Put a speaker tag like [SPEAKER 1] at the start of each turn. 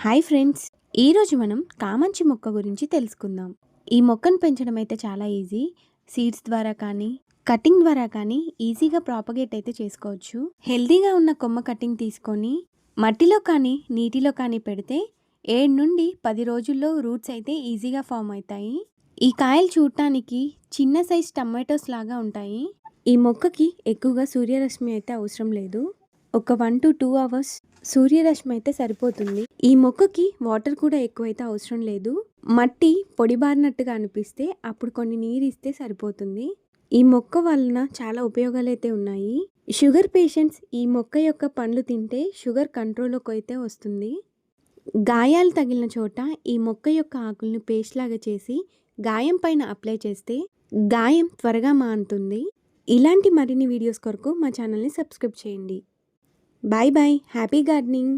[SPEAKER 1] Hi friends, ఈరోజు మనం కామంచి మొక్క గురించి తెలుసుకుందాం. ఈ మొక్కను పెంచడం అయితే చాలా ఈజీ. సీడ్స్ ద్వారా కానీ కటింగ్ ద్వారా కానీ ఈజీగా ప్రాపగేట్ అయితే చేసుకోవచ్చు. హెల్తీగా ఉన్న కొమ్మ కటింగ్ తీసుకొని మట్టిలో కానీ నీటిలో కానీ పెడితే 7 నుండి 10 రోజుల్లో రూట్స్ అయితే ఈజీగా ఫామ్ అవుతాయి. ఈ కాయలు చూడటానికి చిన్న సైజ్ టమాటోస్ లాగా ఉంటాయి. ఈ మొక్కకి ఎక్కువగా సూర్యరశ్మి అయితే అవసరం లేదు. ఒక 1 to 2 అవర్స్ సూర్యరశ్మి అయితే సరిపోతుంది. ఈ మొక్కకి వాటర్ కూడా ఎక్కువైతే అవసరం లేదు. మట్టి పొడిబారినట్టుగా అనిపిస్తే అప్పుడు కొన్ని నీరు ఇస్తే సరిపోతుంది. ఈ మొక్క వలన చాలా ఉపయోగాలు అయితే ఉన్నాయి. షుగర్ పేషెంట్స్ ఈ మొక్క యొక్క పండ్లు తింటే షుగర్ కంట్రోల్లోకి అయితే వస్తుంది. గాయాలు తగిలిన చోట ఈ మొక్క యొక్క ఆకులను పేస్ట్ లాగా చేసి గాయం పైన అప్లై చేస్తే గాయం త్వరగా మానుతుంది. ఇలాంటి మరిన్ని వీడియోస్ కొరకు మా ఛానల్ని సబ్స్క్రైబ్ చేయండి. Bye bye, happy gardening.